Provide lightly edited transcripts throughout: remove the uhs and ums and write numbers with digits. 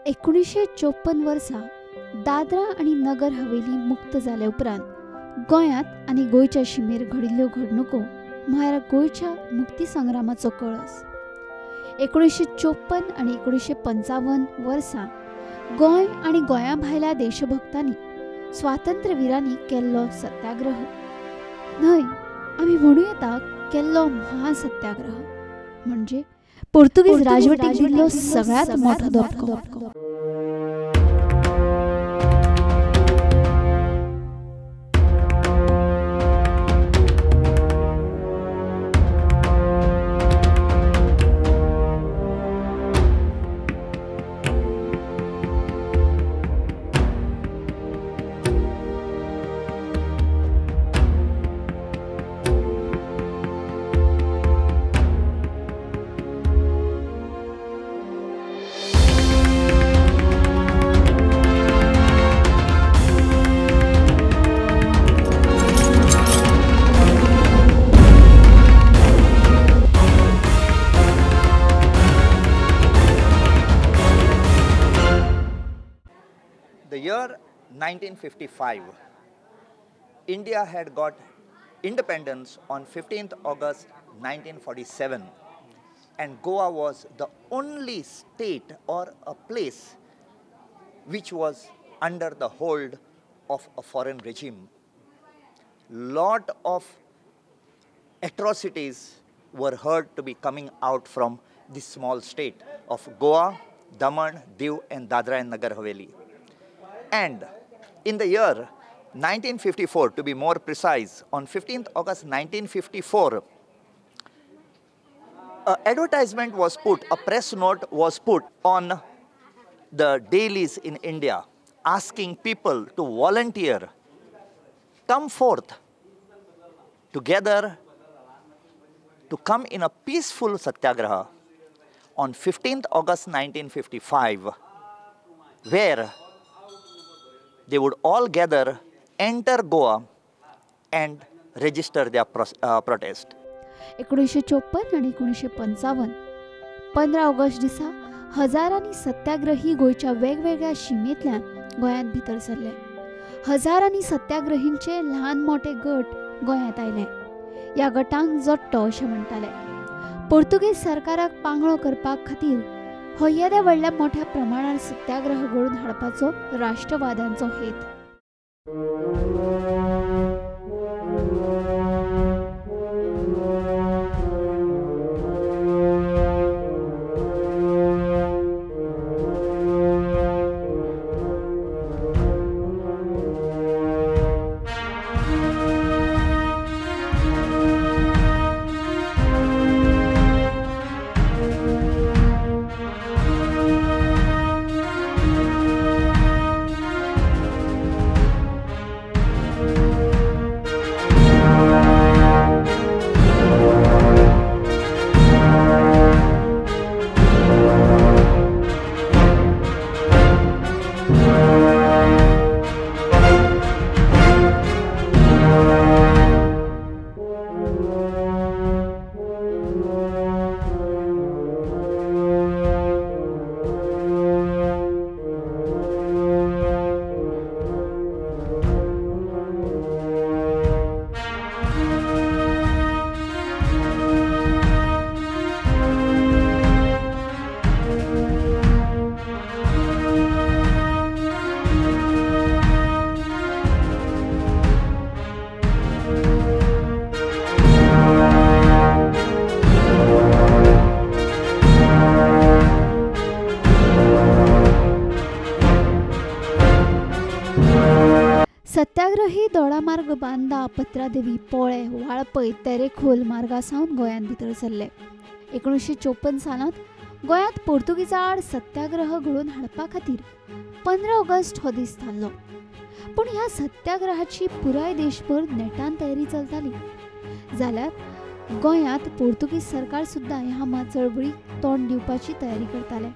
1954 वर्सा दादरा आणि नगर हवेली मुक्त जाले उपरांत गोंयांत आनी गोंयच्या शिमेर घडिल्ल्यो घडणुको म्हळ्यार गोंयच्या मुक्ती संग्रामाचो कळस. 1954 आनी 1955 वर्सा गोंय आनी गोंया भायल्या देशभक्तांनी स्वातंत्र्यवीरांनी केल्लो सत्याग्रह न्हय, आमी म्हणू येता केल्लो महासत्याग्रह म्हणजे पोर्तुगीज राजवटीक दिल्लो सगळ्यात मोठो धपको. The year 1955, India had got independence on 15th August 1947, and Goa was the only state or a place which was under the hold of a foreign regime. Lot of atrocities were heard to be coming out from this small state of Goa, Daman, Diu and Dadra and Nagar Haveli. And in the year 1954, to be more precise, on 15th August 1954, an advertisement was put, a press note was put on the dailies in India asking people to volunteer, come forth together to come in a peaceful satyagraha on 15th August 1955, where they would all gather, enter Goa and register their protest. 1954 आणि 1955 15 August दिसा हजारांनी सत्याग्रही गोंयच्या वेगवेगळ्या शिमेंतल्यान गोंयांत भितर सरले. हजारांनी सत्याग्रहींचे ल्हान मोठे गट गोंयांत आयले. ह्या गटांक जोडटो अशें म्हणटाले. पोर्तुगीज सरकाराक पांगळो करपाक खातीर हो येद्या व्हडल्या मोठ्या प्रमाणात सत्याग्रह घडोवन हाडपाचो राष्ट्रवाद्यांचो हेत. सत्याग्रही दोडामार्ग बांदा पत्रादेवी पोळे वाळपय तेरेखोल मार्गा सावन गोंयांत भितर सरले. 1954 सालांत गोंयांत पोर्तुगीजां आड सत्याग्रह घडोवन हाडपा खातीर 15 ऑगस्ट हो दीस थारलो. पूण ह्या सत्याग्रहाची पुराय देशभर नेटान तयारी चलताली जाल्यार गोंयांत पोर्तुगीज सरकार सुद्दां ह्या चळवळीक तोंड दिवपाची तयारी करताले.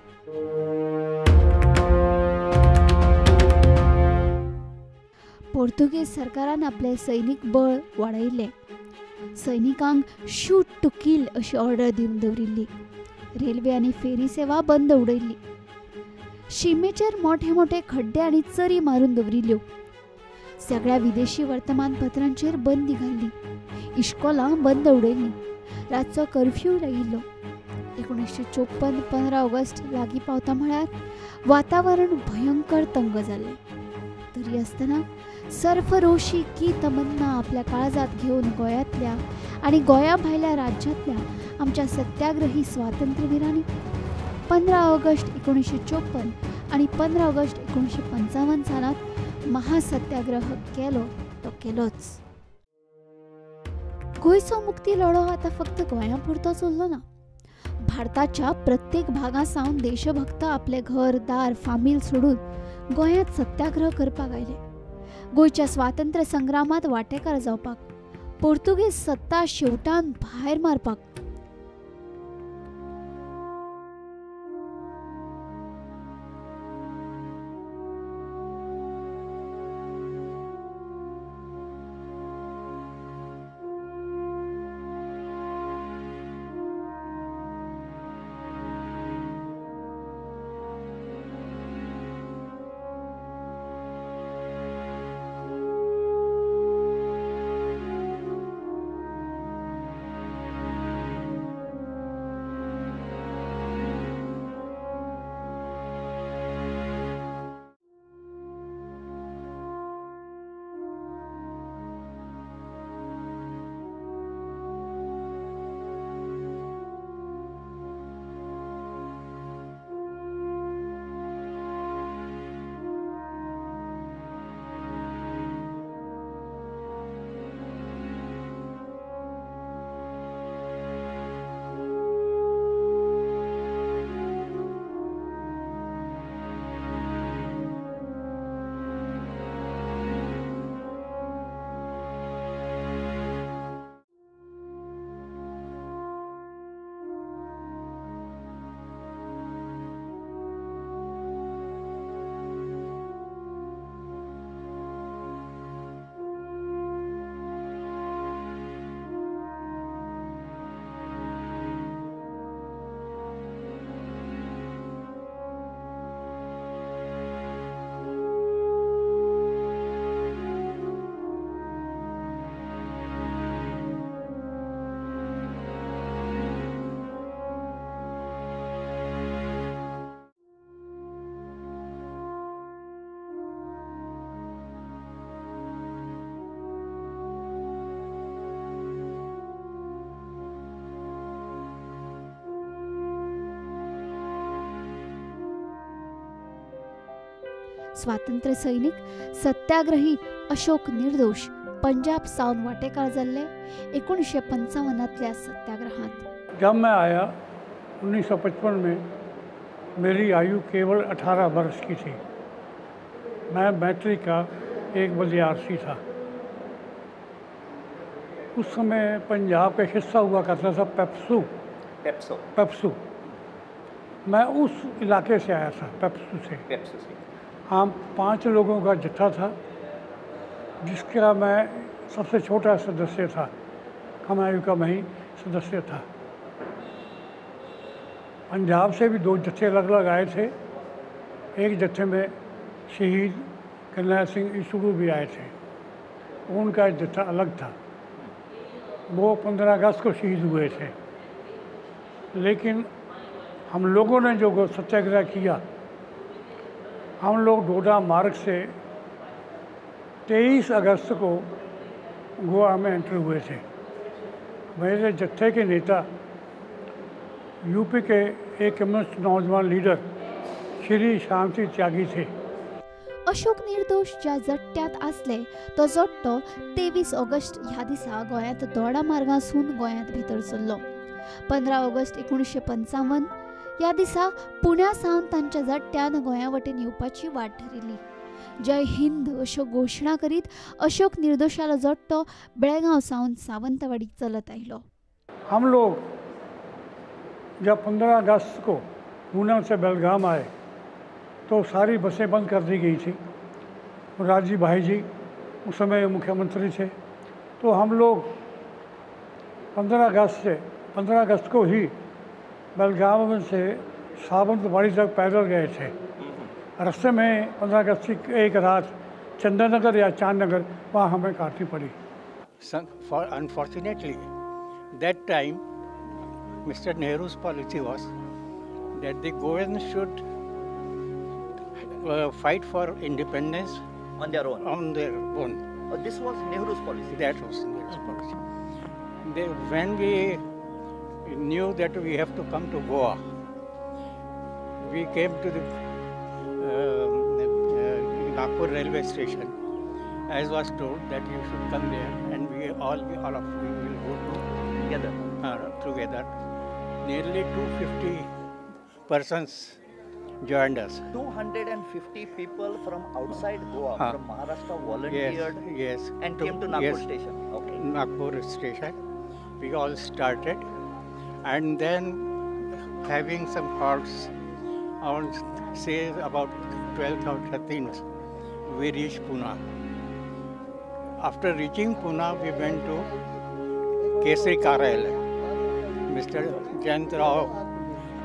पोर्तुगीज सरकारान आपले सैनिक बळ वाडयले. सैनिकांक शूट टू किल अशी ऑर्डर दिवन दवरिल्ली. रेल्वे आनी फेरी सेवा बंद उडयल्ली. शिमेचेर मोठे मोठे खड्डे आनी चरी मारून दवरिल्ल्यो. सगळ्या विदेशी वर्तमानपत्रांचेर बंदी घाल्ली. इश्कोलां बंद उडयल्लीं. रातचो कर्फ्यू लायिल्लो. 1954 15 ऑगस्ट लागीं पावता म्हळ्यार वातावरण भयंकर तंग जाल्लें. तरी आसतना सरफरोशी की तमन्ना आपल्या काळजात घेवन गोंयांतल्या आनी गोंया भायल्या राज्यांतल्या आमच्या सत्याग्रही स्वातंत्र्यवीरांनी 15 ऑगस्ट 1954 आनी 15 ऑगस्ट 1955 सालांत महासत्याग्रह केलो तो केलोच. गोंयचो मुक्ती लढो आतां फक्त गोंया पुरतोच उरलो ना. भारताच्या प्रत्येक भागासावन देशभक्त आपले घर दार फामील सोडून गोंयांत सत्याग्रह करपाक आयले. गोंयच्या स्वातंत्र्य संग्रामात वांटेकार जावपाक, पोर्तुगीज सत्ता शेवटान भायर मारपाक. स्वातंत्र्य सैनिक सत्याग्रही अशोक निर्दोष पंजाब सावन वांटेकार जाल्ले 1955 सत्याग्रहांत. जब मैं आया 1955 में मेरी आयु केवल 18 वर्ष की थी. मैं मैट्रिक का एक विद्यार्थी था. उस समय पंजाब का हिस्सा हुआ करता था पेप्सू. मैं उस इलाके से आया था, पेप्सू से. हम 5 लोगों का जत्था था जिसका मैं सबसे छोटा सदस्य था. कम आयु का मैं ही सदस्य था. पंजाब से भी 2 जत्थे अलग अलग आए थे. एक जत्थे में शहीद करनैल सिंह ईसुगु भी आए थे. उनका जत्था अलग था. वो 15 अगस्त को शहीद हुए थे. लेकिन हम लोगों ने जो सत्याग्रह किया, हम लोग डोडा मार्ग से 23 अगस्त को गोवा में एंटर हुए थे. मेरे जत्थे के नेता यूपी के एक कम्युनिस्ट नौजवान लीडर श्री शांति त्यागी थे. अशोक निर्दोष ज्या जट्ट्यात आसले तो जट्टो 23 ऑगस्ट ह्या दिसा गोंयांत दोडा मार्गासून गोंयांत भितर सरलो. 15 ऑगस्ट 1955 ह्या दिसा पुण्या सावन तांच्या जट्ट्यान गोंया वटेन येवपाची वाट ठरिल्ली. जय हिंद अश्यो घोशणा करीत अशोक निर्दोषालो जट्टो बेळगांव सावन सावंतवाडीक चलत आयलो. हम लोग जब 15 अगस्त को पूना से बेलगाम आए तो सारी बसें बंद कर दी गई थी. राजी भाई जी उस समय मुख्यमंत्री थे. तो हम लोग 15 अगस्त को ही बेलगाम से सावंतवाड़ी तक पैदल गए थे. रास्ते में 15 अगस्त की एक रात चंदन नगर या चांद नगर वहाँ हमें काटनी पड़ी। Unfortunately, that time, Mr. Nehru's policy was that the Goans should fight for independence On their own. on their own. This was Nehru's policy. That was Nehru's policy. When we knew that we have to come to Goa, we came to the Nagpur railway station. As was told that you should come there, and all of we will go Together. together. Nearly 250 persons joined us. 250 people from outside Goa, Huh. from Maharashtra, volunteered Yes. and came to Nagpur yes, station. Okay. Nagpur station. We all started, and then having some halts, on say about 12th or 13th, we reached Pune. After reaching Pune, we went to Kesari Karayalaya, Mr. Jayant Rao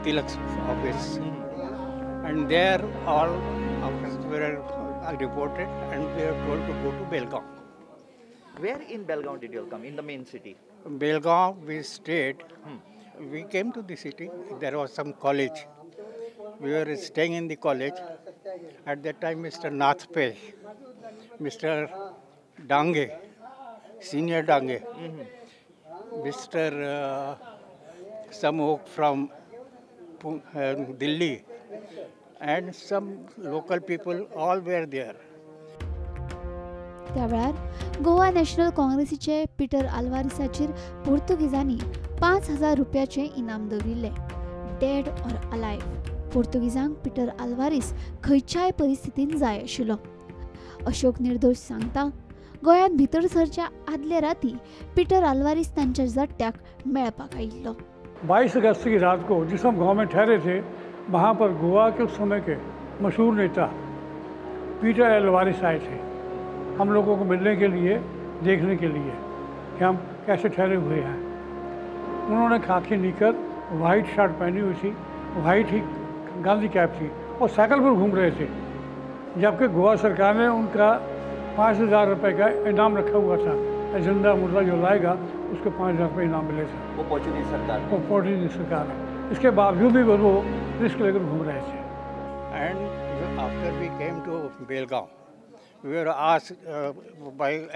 Tilak's office. And there all officers were reported, and we were told to go to Belgaum. Where in Belgaum did you all come? In the main city? Belgaum we stayed. We came to the city. There was some college. We were staying in the college. At that time, Mr. Nathpe, Mr. Dange, Senior Dange, Mr. Samok from Delhi, and some local people all were there. त्या वेळार Goa National काँग्रेसीचे Peter आल्वारिसाचेर पोर्तुगीजांनी 5,000 रुपयाचें इनाम दवरिल्लें. Dead or alive. पोर्तुगीजांक Peter Alvares खंयच्याय परिस्थितींत जाय आशिल्लो. अशोक निर्दोश सांगता, गोंयांत भितर सरच्या आदले राती पीटर आल्वारिस तांच्या जट्ट्याक मेळपाक आयिल्लो. 22 अगस्त की रात को जिस हम गांव में ठहरे थे, वहाँ पर गोवा के उस समय के मशहूर नेता पीटर एल्वारिस आए थे हम लोगों को मिलने के लिए, देखने के लिए कि हम कैसे ठहरे हुए हैं। उन्होंने खाकी निकर, वाइट शर्ट पहनी हुई थी, वाइट ही गांधी कैप थी और साइकिल पर घूम रहे थे, जबकि गोवा सरकार ने उनका 5,000 रुपये का इनाम रखा हुआ था। जिंदा मुर्दा जो लाएगा उसको 5,000 रुपये इनाम मिलेगा। वो पोर्चुगीज सरकार वो पोर्टुगीज सरकार है। इसके बावजूद भी वो रिस्क लेकर घूम रहे थे। And after we came to Belgaum, we were asked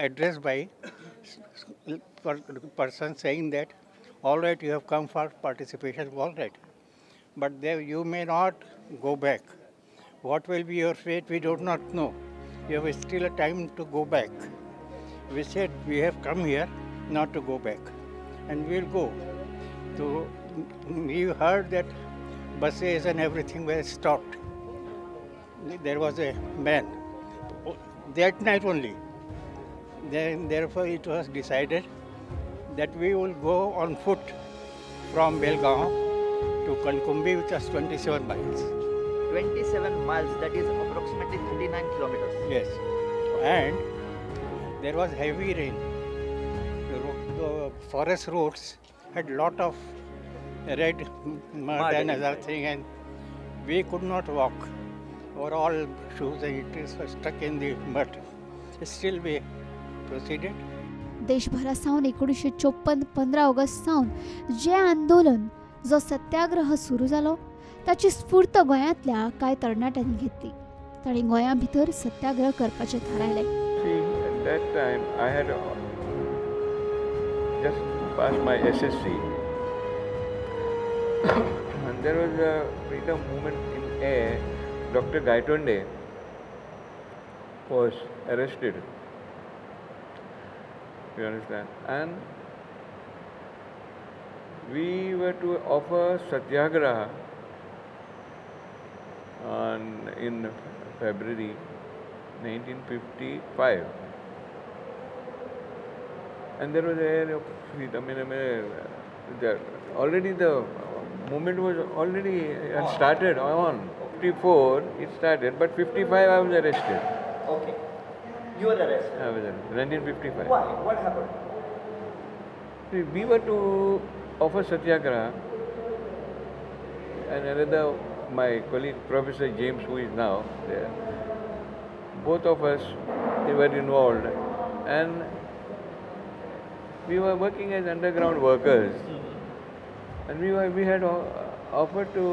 addressed by person saying that, all right, you have come for participation, all right, but there you may not go back. What will be your fate? We do not know. You have still a time to go back. We said we have come here not to go back, and we will go. So we heard that buses and everything were stopped. There was a man that night only. Then therefore it was decided that we will go on foot from Belgaum to Kankumbi, which is 27 miles. 27 miles, that is approximately 39 kilometers. Yes. And there was heavy rain. The forest roads had lot of red mud and other thing, and we could not walk. Our all shoes and it were stuck in the mud. Still we proceeded. देशभरा सावन 1954 15 August सावन जे आंदोलन जो सत्याग्रह सुरू जालो ताची स्फूर्त गोंयांतल्या कांय तरणाट्यांनी घेतली. तांणी गोंया भितर सत्याग्रह करपाचें थारायलें. At that time, I had just passed my SSC, and there was a freedom movement in air. Dr. Gaitonde was arrested. You understand? And we were to offer satyagraha in February 1955. And there was an air of freedom. Already the movement was already started on. 54 it started, but 55 I was arrested. Okay. You were arrested? I was arrested, 1955. Why? What happened? See, we were to offer satyagraha, and another my colleague Professor James, who is now there, both of us they were involved, and we were working as underground workers, and we had offered to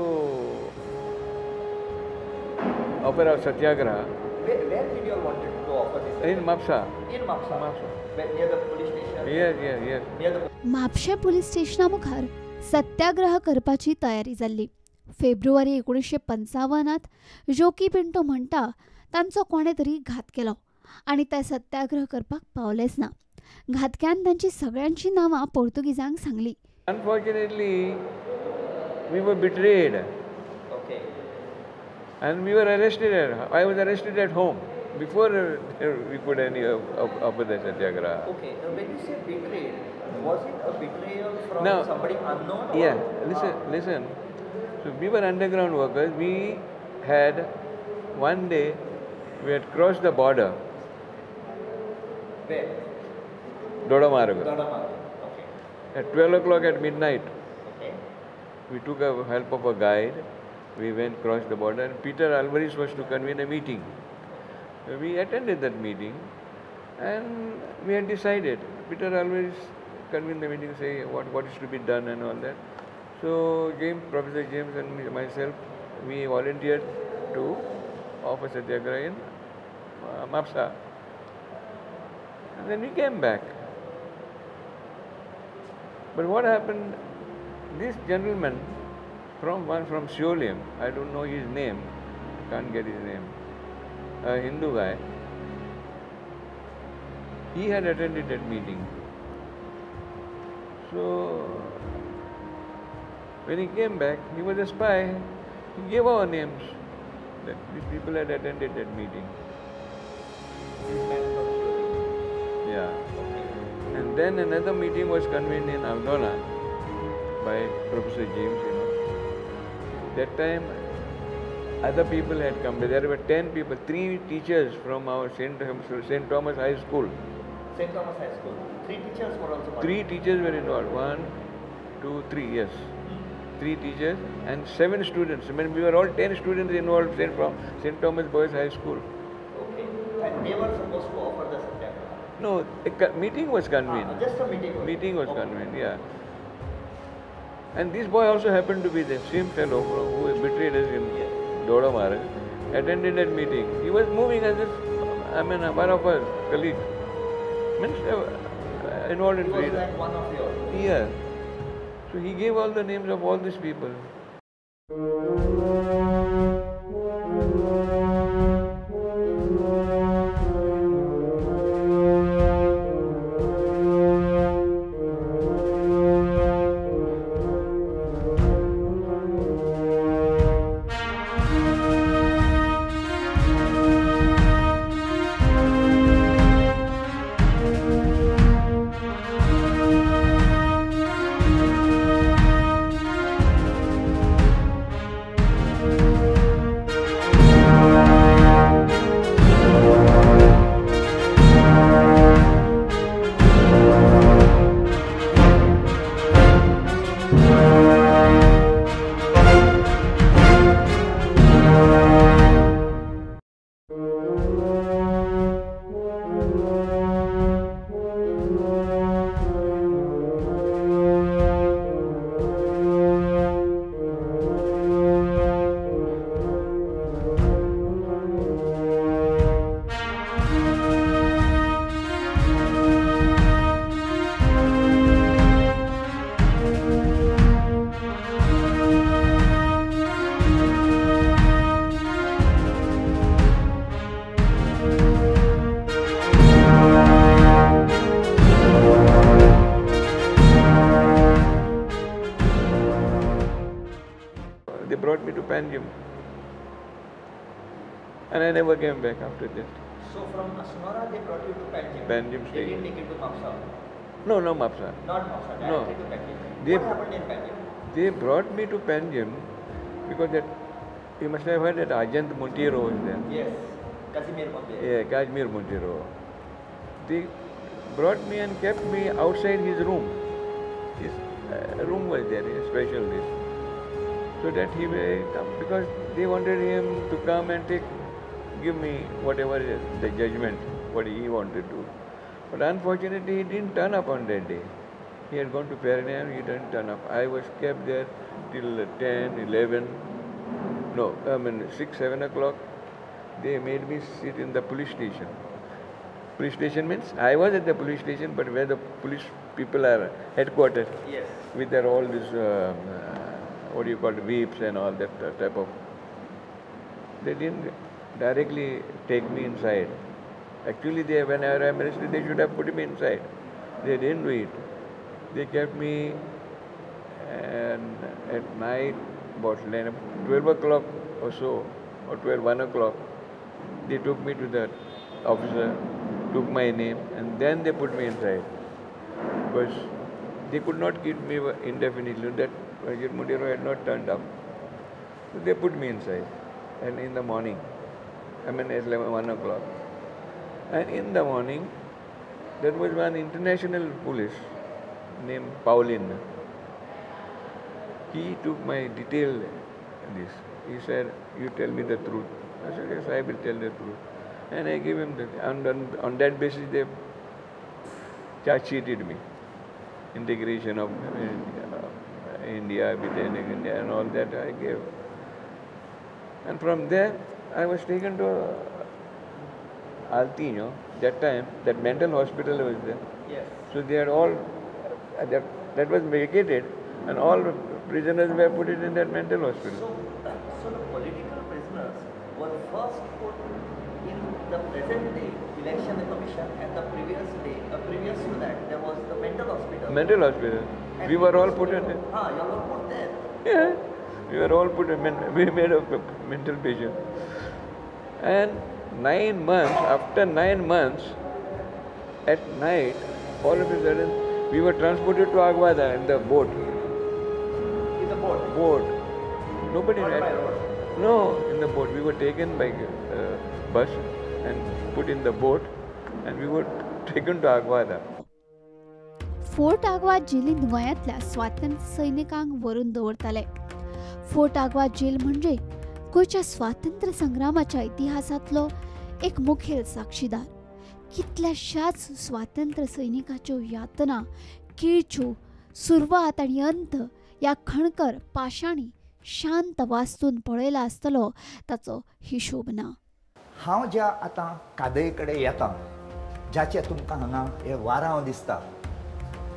offer our satyagraha Where did you all wanted to offer this? in Mapsa. In Mapsa. Mapsa. Near the police station. Yes. Near the म्हापशे police स्टेशना मुखार सत्याग्रह करपाची तयारी जाल्ली. फेब्रुवारी 1955 जोकी Pinto म्हणटा तांचो कोणे तरी घात केलो आनी ते सत्याग्रह करपाक पावलेच ना. घातक्यान तांची सगळ्यांची नांवां पोर्तुगीजांक Sangli. Unfortunately, we were betrayed, Okay. and we were arrested. I was arrested at home before we could offer the satyagraha. Okay. Now when you say betrayed, was it a betrayal from No. somebody unknown? Yeah, Or, listen. So we were underground workers. We had one day we had crossed the border, Where? Dodamarga, Dadama. Okay. at 12 o'clock at midnight. Okay. We took the help of a guide. We went crossed the border, and Peter Alvarez was to convene a meeting. We attended that meeting, and we had decided. Peter Alvarez convened the meeting, say what is to be done and all that. So Professor James and myself, we volunteered to offer satyagraha in Mapsa. And then we came back. But what happened, this gentleman from Siolium, I don't know his name, can't get his name, a Hindu guy, he had attended that meeting. So when he came back, he was a spy. He gave our names that these people had attended that meeting. Yeah. And then another meeting was convened in Aldona by Professor James. That time, other people had come. There were 10 people, 3 teachers from our St. Thomas High School. St. Thomas High School. 3 teachers were also. 3 teachers were involved. 1, 2, 3, yes. 3 teachers and 7 students. I mean, we were all 10 students involved from St. Thomas Boys High School. Okay. And they were supposed to offer the satyagraha. No, a meeting was convened. Just a meeting. Meeting was convened, yeah. And this boy also happened to be the same fellow who betrayed us in Dodamarg, attended that meeting. He was moving as if, one of our colleagues. Means involved in He was freedom. like one of yours. Yeah. So he gave all the names of all these people. They brought me to Panjim. And I never came back after that. So from Asmara they brought you to Panjim. Panjim They stayed. didn't take you to Mapsa. No, Mapsa. Not Mapsa. No. Directly to Panjim. They- What happened in Panjim? They brought me to Panjim because that you must have heard that Ajant Montero was there. Yes. Casimir Monte. Yeah, Kashmir Montero. They brought me and kept me outside his room. His room was there, a special list. so that he may come, because they wanted him to come and give me whatever the judgment, what he wanted to. But unfortunately, he didn't turn up on that day. He had gone to Perineum, he didn't turn up. I was kept there till 10, 11, 6, 7 o'clock. They made me sit in the police station. Police station means I was at the police station, but where the police people are headquartered. Yes. With their all this, whips and all that type of. They didn't directly take me inside. Actually, when I was arrested, they should have put me inside. They didn't do it. They kept me, and at night, about 12 o'clock or so, or 1 o'clock, they took me to the officer, took my name, and then they put me inside. Because they could not keep me indefinitely. That Ajit Mundiro had not turned up. So they put me inside. And in the morning, at 1 o'clock. And in the morning, there was one international police named Pauline. He took my detail this. He said, "You tell me the truth." I said, "Yes, I will tell the truth." And I gave him the, on that basis they charge sheeted me. Integration of India within India and all that I gave. And from there, I was taken to Altino. That time, that mental hospital was there. Yes. So they had all, that was vacated, and all prisoners were put in that mental hospital. So the political prisoners were first put in the present day election commission, and the previous to that, there was the mental hospital. Mental hospital. We were all put in there. You were put there. Yeah, we were all put in, we made a mental patient. And 9 months, after 9 months, at night, all of a sudden, we were transported to Aguada in the boat. In the boat? Boat. Nobody Not had. by road? No, in the boat. We were taken by bus and put in the boat, and we were taken to Aguada. Fort Aguada जेलींत गोंयांतल्या स्वातंत्र्य सैनिकांक व्हरून दवरताले. Fort आग्वा jail म्हणजे गोंयच्या स्वातंत्र्य संग्रामाच्या इतिहासांतलो एक मुखेल साक्षीदार. कितल्याशाच स्वातंत्र्य सैनिकाच्यो यातना, किळच्यो, सुरवात आनी अंत ह्या खणकर पाशाणी शांत वास्तून पळयला आसतलो ताचो हिशोब ना. हांव ज्या आतां कादये कडेन येता, जाचे तुमकां हांगा हे वारांव दिसता,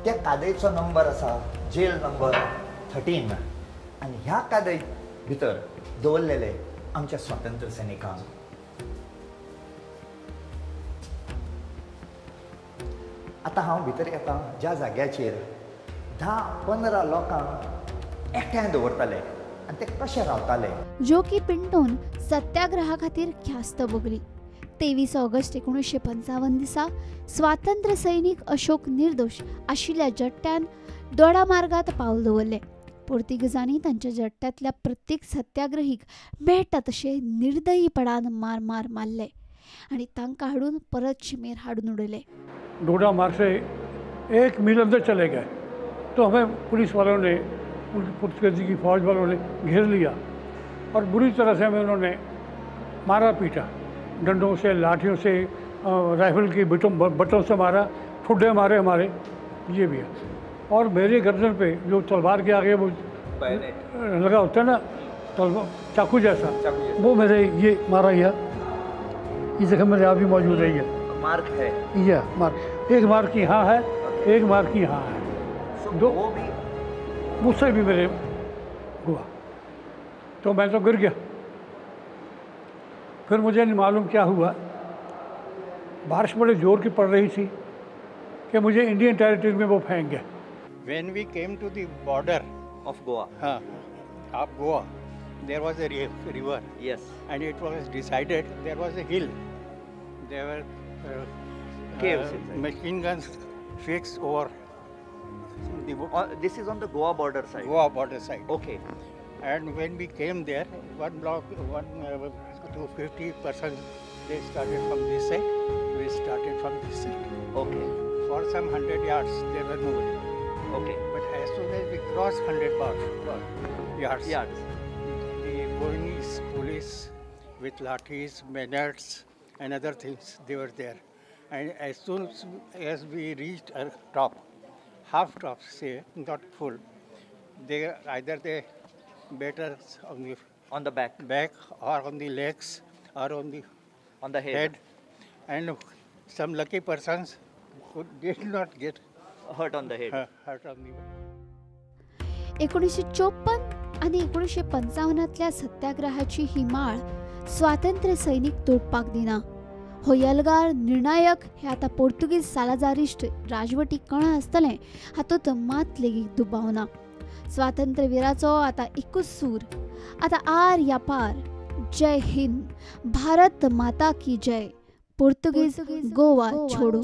त्या कादयेचो नंबर आसा जेल नंबर 13. आनी ह्या कादय भितर दवरलेले आमच्या स्वातंत्र्य सैनिकांक. आतां हांव भितर येता ज्या जाग्याचेर 10-15 लोकांक एकठांय दवरताले आनी ते कशे रावताले. जोकी पिंटोन सत्याग्रहा खातीर ख्यास्त भोगली. 23 ऑगस्ट 1955 दिसा स्वातंत्र्य सैनीक अशोक निर्दोश आशिल्ल्या जट्ट्यान दोडा मार्गात पावल दवरले. पोर्तुगीजांनी तांच्या जट्ट्यांतल्या प्रत्येक सत्याग्रहीक मेळटा तशे निर्दयीपणान मार मारले आनी तांकां हाडून परत शिमेर हाडून उडयले. डोडा मार्ग से 1 मील अंदर चले गए तो हमें पुलिस वालों ने, पुर्तगाली की फौज वालों ने घेर लिया और बुरी तरह से हमें उन्होंने मारा पीटा. डंडों से, लाठियों से, राइफल की बटों से मारा, ठुड्डे मारे हमारे, ये भी है. और मेरे गर्दन पे जो तलवार के आगे वो लगा होता है ना, चाकू जैसा, वो मेरे ये मारा गया. ये जगह मेरे यहाँ भी मौजूद है. ये मार्क है. यह मार्क, एक मार्क यहाँ है, एक मार्क यहाँ है. दो वो भी मुझसे भी मेरे हुआ तो मैं तो गिर गया. फिर मुझे नहीं मालूम क्या हुआ, बारिश बड़े जोर की पड़ रही थी कि मुझे इंडियन टेरिटरी में वो फेंक गया. When we came to the border of Goa. Of Goa, there was a river. Yes. And it was decided there was a hill. There were Caves inside. machine guns fixed over the This is on the Goa border side. Goa border side. Okay. And when we came there, one block, 250 persons, they started from this side. We started from this side. Okay. For some 100 yards, there were nobody. Okay. But as soon as we crossed 100 bars, yards. Yards. The Goanese police with lathis, bayonets, and other things, they were there. And as soon as we reached a top, half top, say, not full, either they beat us On the back. back or on the legs or on the On the head. head. And some lucky persons who did not get Hurt on the head. hurt on the 1954 आणि 1955 सत्याग्रहाची ही माळ स्वातंत्र्य सैनिक तोडपाक दिना. हो यलगार निर्णायक हे आता पोर्तुगीज सालाजारिस्ट राजवटी कणा आसतलें हातूंत मात लेगीत दुबावना. स्वातंत्र्यवीराचो आता एकूच सूर, आता आर या पार. जय हिंद, भारत माता की जय. पोर्तुगीज गोवा छोडो.